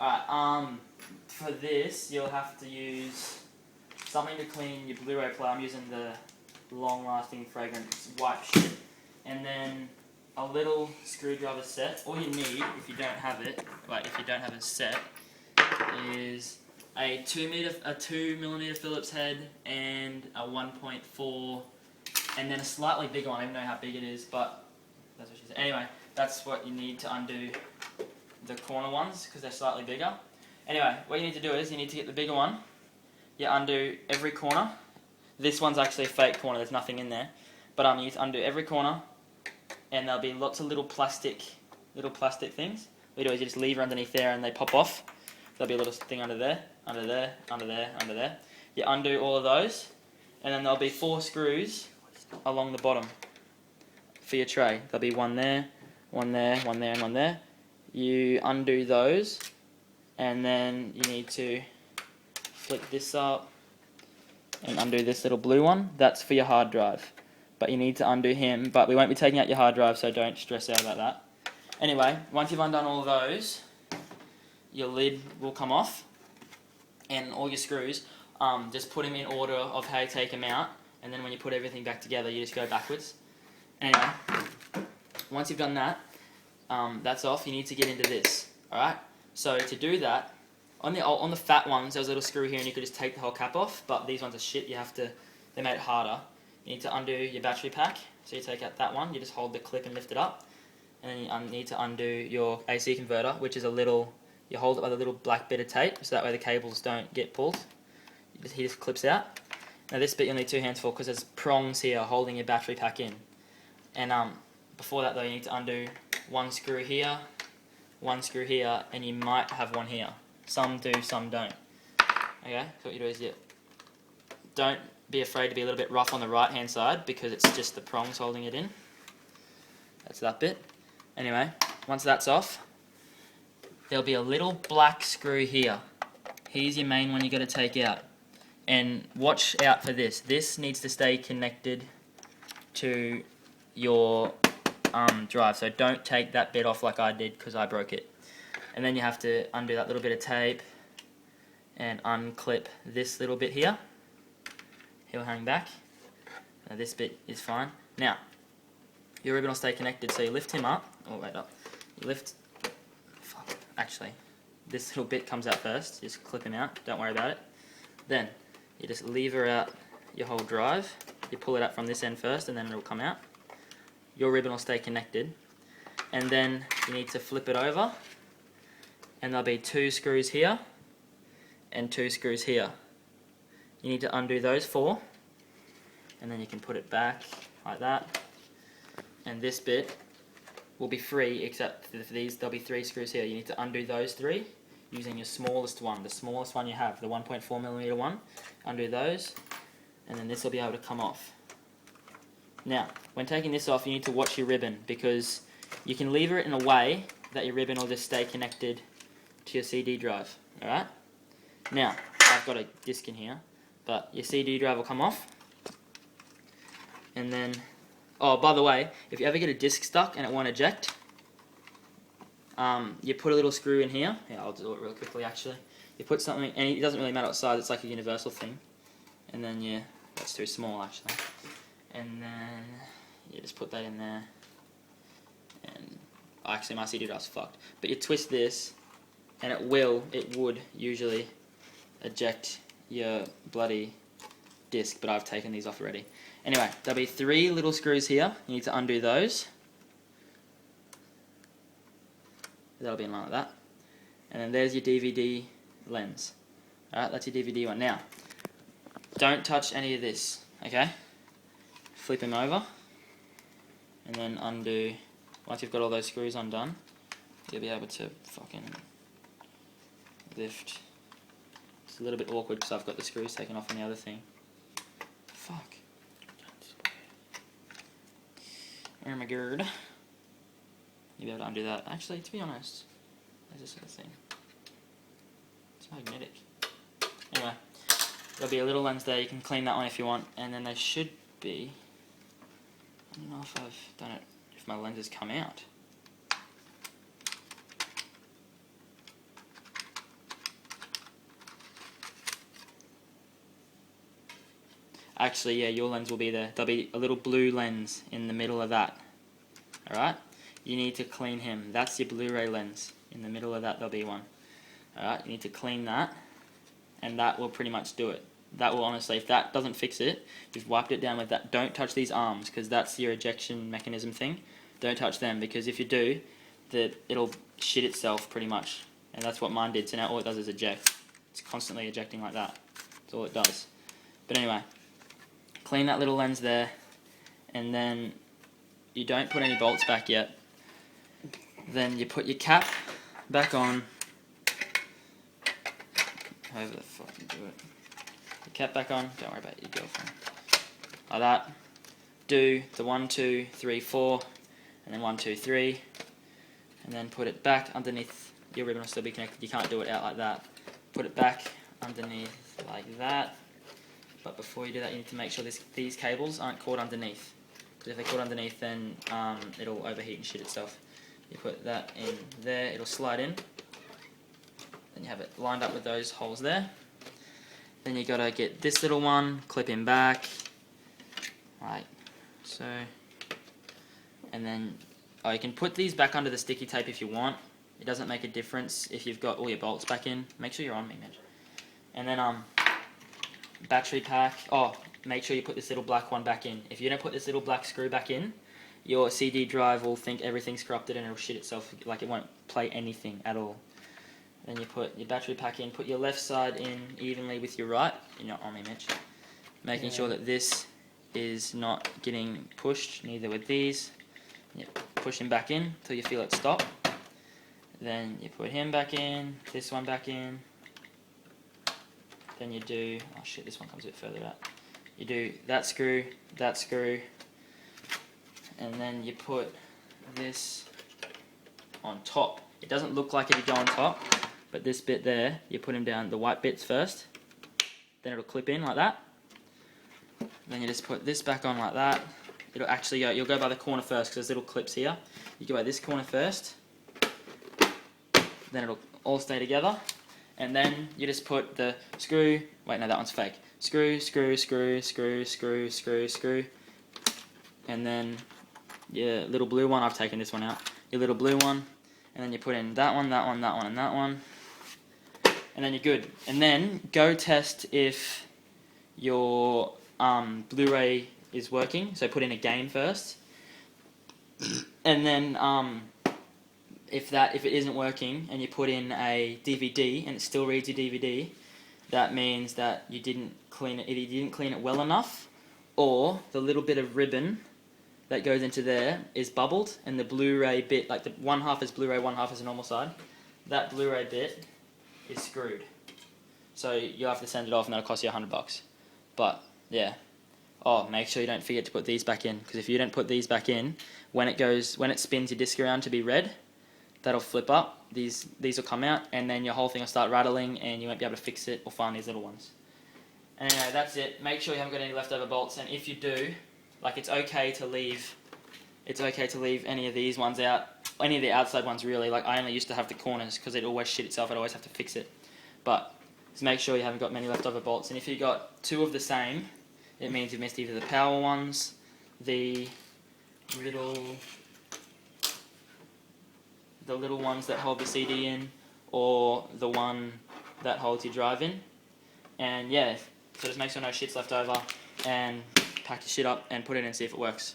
Alright, for this, you'll have to use something to clean your Blu-ray player. I'm using the long-lasting fragrance wipe shit. And then a little screwdriver set. All you need, if you don't have it, if you don't have a set, is a 2mm Phillips head and a 1.4, and then a slightly bigger one. I don't know how big it is, but that's what she said. Anyway, that's what you need to undo the corner ones, because they're slightly bigger. Anyway, what you need to do is, you need to get the bigger one. You undo every corner. This one's actually a fake corner, there's nothing in there. But you need to undo every corner, and there'll be lots of little plastic things. What you do is you just lever underneath there and they pop off. There'll be a little thing under there, under there, under there, under there. You undo all of those, and then there'll be 4 screws along the bottom for your tray. There'll be one there, one there, one there, and one there. You undo those, and then you need to flick this up and undo this little blue one. That's for your hard drive. But you need to undo him, but we won't be taking out your hard drive, so don't stress out about that. Anyway, once you've undone all of those, your lid will come off, and all your screws, just put them in order of how you take them out, and then when you put everything back together, you just go backwards. Anyway, once you've done that, that's off, you need to get into this, alright? So to do that, on the fat ones, there's a little screw here and you could just take the whole cap off, but these ones are shit, they made it harder. You need to undo your battery pack, so you take out that one, you just hold the clip and lift it up, and then you need to undo your AC converter, which is you hold it with a little black bit of tape, so that way the cables don't get pulled. He just clips out. Now this bit you'll need 2 hands for, because there's prongs here holding your battery pack in. And before that though, you need to undo 1 screw here, 1 screw here, and you might have one here. Some do, some don't. Okay, so what you do is don't be afraid to be a little bit rough on the right hand side, because it's just the prongs holding it in. That's that bit. Anyway, once that's off, there'll be a little black screw here. Here's your main one you got to take out. And watch out for this. This needs to stay connected to your drive. So don't take that bit off like I did, because I broke it. And then you have to undo that little bit of tape and unclip this little bit here. He'll hang back. Now this bit is fine. Now, your ribbon will stay connected, so you lift him up. Oh, wait up. You lift... Actually, this little bit comes out first. Just clip him out. Don't worry about it. Then, you just lever out your whole drive. You pull it out from this end first, and then it'll come out. Your ribbon will stay connected. And then you need to flip it over, and there'll be 2 screws here and 2 screws here. You need to undo those 4, and then you can put it back like that. And this bit will be free, except for these, there'll be 3 screws here. You need to undo those 3 using your smallest one, the smallest one you have, the 1.4mm one. Undo those, and then this will be able to come off. Now, when taking this off, you need to watch your ribbon, because you can lever it in a way that your ribbon will just stay connected to your CD drive. Alright? Now, I've got a disc in here, but your CD drive will come off. And then, oh, by the way, if you ever get a disc stuck and it won't eject, you put a little screw in here. Yeah, I'll do it real quickly actually. You put something, and it doesn't really matter what size, it's like a universal thing. And then that's too small actually. And then you just put that in there. And actually my CD drive's fucked. But you twist this, and it would usually eject your bloody disc, but I've taken these off already. Anyway, there'll be 3 little screws here. You need to undo those. That'll be in line like that. And then there's your DVD lens. Alright, that's your DVD one. Now, don't touch any of this, okay? Flip him over, and then undo. Once you've got all those screws undone, you'll be able to fucking lift. It's a little bit awkward because I've got the screws taken off on the other thing. Fuck. Oh my god. You'll be able to undo that. Actually, to be honest, there's this other thing. It's magnetic. Anyway, there'll be a little lens there. You can clean that one if you want. And then there should be... I don't know if I've done it, if my lenses come out. Actually, yeah, your lens will be there. There'll be a little blue lens in the middle of that. Alright? You need to clean him. That's your Blu-ray lens. In the middle of that, there'll be one. Alright, you need to clean that, and that will pretty much do it. That will honestly, if that doesn't fix it, you've wiped it down with that. Don't touch these arms, because that's your ejection mechanism thing. Don't touch them, because if you do, it'll shit itself pretty much. And that's what mine did. So now all it does is eject. It's constantly ejecting like that. That's all it does. But anyway, clean that little lens there, and then you don't put any bolts back yet. Then you put your cap back on. However the fuck you do it. Your cap back on. Don't worry about your girlfriend. Like that. Do the 1, 2, 3, 4, and then 1, 2, 3, and then put it back underneath. Your ribbon will still be connected. You can't do it out like that. Put it back underneath like that. But before you do that, you need to make sure these cables aren't caught underneath. Because if they're caught underneath, then it'll overheat and shit itself. You put that in there. It'll slide in. Then you have it lined up with those holes there. Then you gotta get this little one, clip him back, like so. And then, you can put these back under the sticky tape if you want. It doesn't make a difference if you've got all your bolts back in. Make sure you're on me, Mitch. And then battery pack. Oh, make sure you put this little black one back in. If you don't put this little black screw back in, your CD drive will think everything's corrupted and it'll shit itself. Like it won't play anything at all. Then you put your battery pack in. Put your left side in evenly with your right. You're not on me, Mitch. Making sure that this is not getting pushed. Neither with these. You push him back in until you feel it stop. Then you put him back in. This one back in. Then you do. Oh shit! This one comes a bit further out. You do that screw, and then you put this on top. It doesn't look like it'd go on top, but this bit there, you put him down the white bits first. Then it'll clip in like that. Then you just put this back on like that. It'll actually go. You'll go by the corner first because there's little clips here. You go by this corner first. Then it'll all stay together. And then you just put the screw. Wait, no, that one's fake. Screw, screw, screw, screw, screw, screw, screw. And then your little blue one. I've taken this one out. Your little blue one. And then you put in that one, that one, that one, and that one. And then you're good. And then go test if your Blu-ray is working. So put in a game first. And then if it isn't working and you put in a DVD and it still reads your DVD, that means that you didn't clean it. Either you didn't clean it well enough, or the little bit of ribbon that goes into there is bubbled, and the Blu-ray bit, like the one half is Blu-ray, one half is a normal side, that Blu-ray bit is screwed. So you'll have to send it off, and that'll cost you $100. But yeah. Oh, make sure you don't forget to put these back in, because if you don't put these back in, when it spins your disc around to be red, that'll flip up. These will come out, and then your whole thing will start rattling, and you won't be able to fix it or find these little ones. And anyway, that's it. Make sure you haven't got any leftover bolts, and if you do, like it's okay to leave any of these ones out, any of the outside ones really. Like I only used to have the corners because it always shit itself. I'd always have to fix it. But just make sure you haven't got many leftover bolts, and if you got two of the same, it means you've missed either the power ones, the little ones that hold the CD in, or the one that holds your drive in. And yeah, so just make sure no shit's left over, and pack your shit up and put it in and see if it works.